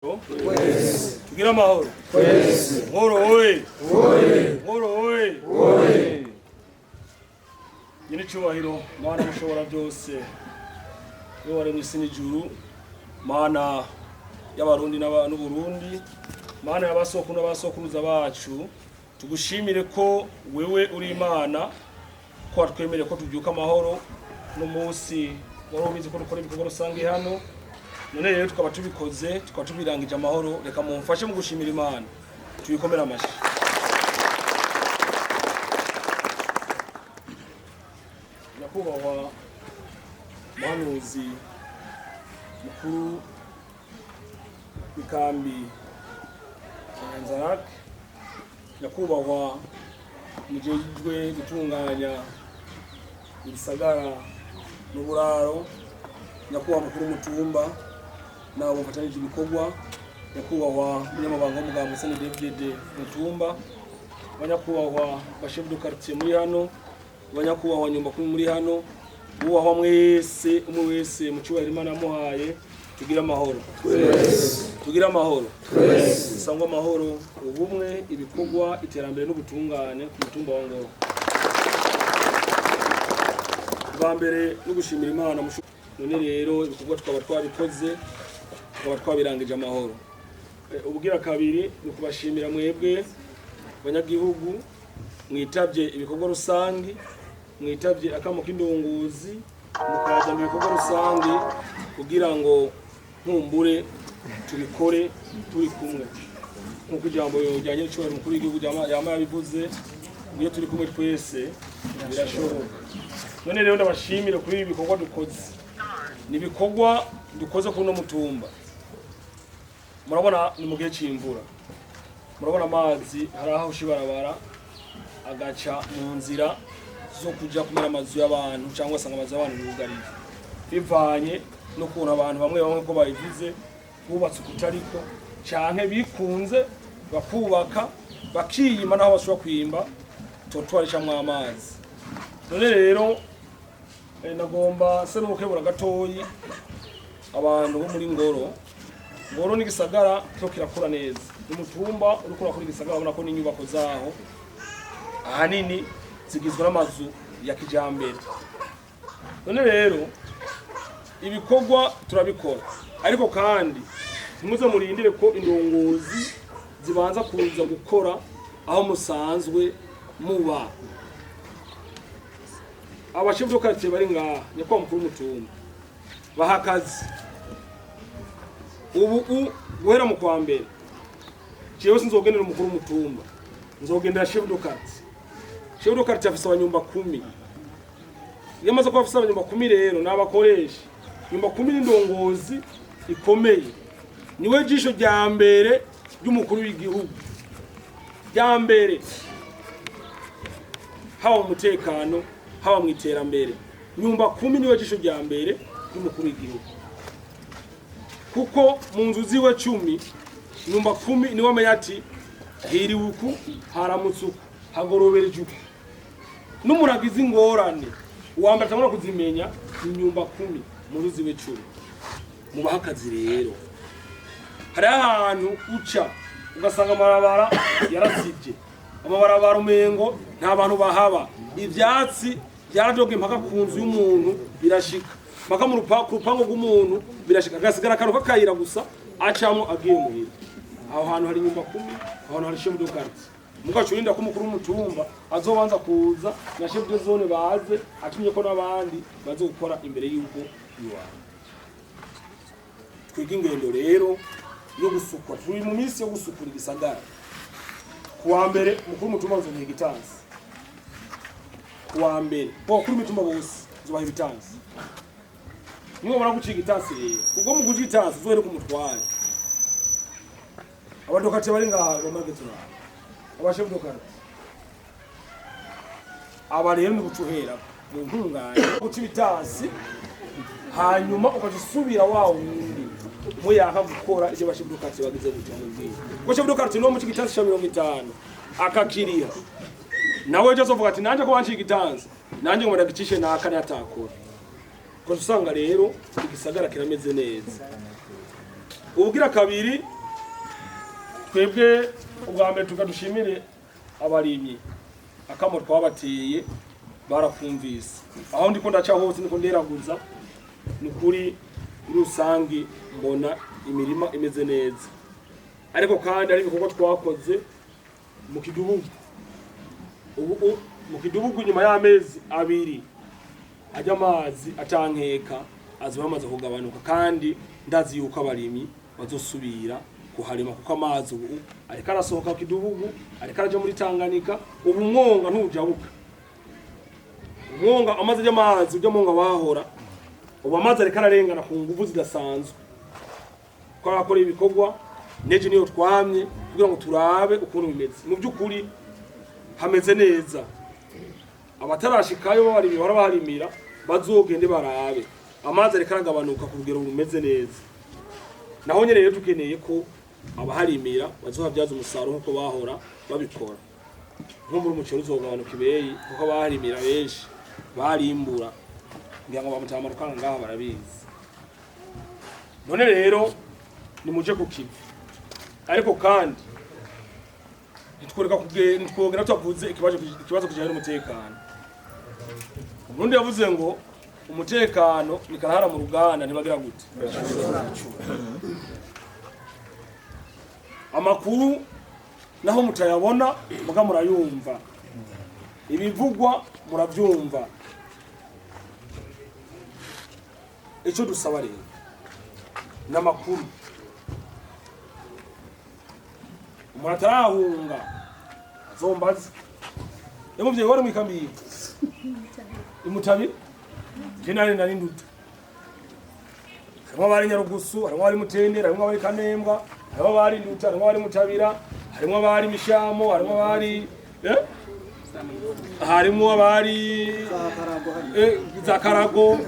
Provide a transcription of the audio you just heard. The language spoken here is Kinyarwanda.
Tugira amahoro. Ngoro oye. Ngoro oye. Nyine cyubahiro Mana mushobora byose. Yo wari mwisi n'ijuru. Mana y'abarundi n'Uburundi. Mana y'abasoko n'abasokuruza bacu. Tugushimire ko wewe uri Imana, ko twemere ko tubyuka amahoro no munsi wari ubizi ko dukora ibikorwa rusange hano. None rero tukaba tubikoze, tukaba tubirangije amahoro, reka mumfashe mu gushimira Imana. Tuyikomera amashi. Nyakubahwa muhanuzi mukuru w'ikambi Nyanza-Lac, nyakubahwa mujejwe gutunganya ibisagara n'uburaro, nyakubahwa mukuru w'umutumba nabo mufatanije ibikorwa, nyakubahwa munyamabanga w'umuganga Musoni David Mutumba, banyakubahwa bashefu de quartier muri hano, banyakubahwa nyumba kumi muri hano, ubahwa mwese umwe wese mu cyubahiro Imana yamuhaye. Tugira amahoro. Tugira amahoro. Sangwa amahoro, ubumwe, ibikorwa, iterambere n'ubutungane ku mutumba wa Ngoro. Bwa mbere no gushimira Imana none rero ibikorwa tukaba twabikoze, tukaba twabirangije amahoro. Ubugira kabiri ni kubashimira mwebwe abanyagihugu mwitavye ibikorwa rusangi, mwitavye akamo k'indongozi, mukaza mu bikorwa rusangi kugira ngo nkumbure tubikore turi kumwe. Nkuko ijambo yojyanye n'icubahiro mukuru w'igihugu yama yabivuze, iyo turi kumwe twese birashoboka. None rero ndabashimire kuri ibi bikorwa dukoze. Nibikorwa dukoze kuno mutumba. Murabona ni mu gihe cy'imvura. Murabona amazi hari aho ushibarabara agaca mu nzira zo kuja kumera amazu y'abantu cyangwa sanga amazu y'abantu bugariye. Bivanye no kuntu abantu bamwe ko bayivuze bubatse kutariko canke bikunze bakubaka bakiyima naho bashobora kwimba totwarishamwe amazi. None rero nagomba se n'ukebura gatoyi abantu bo muri Ngoro ni gisagara cyo kirakura neza. Umutumba urukura kuri gisagara ubona ko n'inyubako zaho ahanini zigizwe n'amazu ya kijambere. None rero ibikorwa turabikora, ariko kandi muze murindire ko indongozi zibanza kuza gukora aho musanzwe muba. Abashefu de quartier bari ngaha nyakwa mukuru w'umutumba bahakaze ubu guhera mu kwa mbere. Jewe sinzogendera umukuru w'umutumba, nzogendera chef de quartier. Chef de quartier afise abanyumba 10. Yamaze kuba afise abanyumba 10 rero n'abakoresha nyumba 10 n'indongozi ikomeye. Niwe jisho rya mbere ry'umukuru w'igihugu, rya mbere haba umutekano haba mu iterambere. Nyumba 10 niwe jisho rya mbere ry'umukuru w'igihugu, kuko mu nzu ziwe 10 nyumba 10 niwe amenya ati hiriwe uku haramutse uku hagorobereje uku. N'umuragize ingorane uwambere atamara kuzimenya ni nyumba 10 mu nzu ziwe 10. Mu bahakazi rero hari ahantu uca ugasanga amarabara yarasivye, amabarabara umengo nta bantu bahaba, ivyatsi byaradoge mpaka ku nzu y'umuntu birashika, mpaka mu rupango rw'umuntu birashika, gasigara akantu kakayira gusa acamo agiye muhira. Aho hantu hari nyumba 10, aho hantu hari chef de quartier. Mugacurinda ko mukuru w'umutumba azobanza kuza na chef de zone baze atumye ko nabandi baze gukora imbere y'uko iwawe. Twiga ingendo rero yo gusukura, turi mu minsi yo gusukura igisagara. Kuwa mbere mukuru w'umutumba azomuha igitansi. Kuwa mbere kuri mitumba bose zubaha ibitansi. Niwe bara guciga igitansi rero, ubwo mu guciga igitansi uzohere kumutwara. Abadokate bari ngaha bamaze tura. Abashefu de quartier aba rero ni gucuhera mu ntunganye guca ibitansi, hanyuma ukajisubira wawo wundi muyanka gukora ivyo bashefu de quartier bagize gutamubwira. Ko shefu de quartier no mu kigitansi cya 50 akakiriya, nawe je azovuga ati nanje ko wanciye igitansi nanje ngo ndagicishe nakane atakora. Ko usanga rero igisagara kirameze neza. ubugira kabiri twebwe ubwa mbere tukadushimire abarimyi akamo twabateye barakumvise aho ndiko ndaca hose niko nderaguza ni kuri rusangi mbona imirima imeze neza ariko kandi ari ibikorwa twakoze mu kidubugu ubu mu kidubugu nyuma y'amezi abiri ajya amazi atankeka azi bamaze kugabanuka kandi ndazi yuko abarimyi bazosubira kuharima kuko amazi ubu ariko arasohoka kidubugu ariko araje muri Tanganyika ubu mwonga ntujabuka umwonga amazi y'amazi ujya mwonga wahora ubu amazi ariko ararengana ku nguvu zidasanzwe ko akora ibikorwa neje niyo twamye kugira ngo turabe ukuntu bimeze mu byukuri hameze neza abatarashikayo bari baharimira bazogende barabe amazi ariko aragabanuka ku rugero rumeze neza naho nyene rero tukeneye ko abaharimira bazohabyaza umusaruro nkuko bahora babikora nk'ubu umuceri uzogabanuka ibeyi kuko abaharimira benshi barimbura ngira ngo bamutamaruka ngaha barabizi none rero ni muje kukiva ariko kandi nitwogera tuvuze ikibazo kijanye n'umutekano ubundi yavuze ngo umutekano ni karahara mu ruganda ntibagira gute amakuru naho mutayabona muga murayumva ibivugwa muravyumva icyo dusaba rero n'amakuru umuntu atarahunga azombaze yamuvye wari mwikambiye imutabi jenali nari nduta harimo abari Nyarugusu harimo abari Mutendera harimo abari Kanembwa harimo abari Nduta harimo abari Mutabira harimo abari Mishamo harimo abari harimo abari Zakarago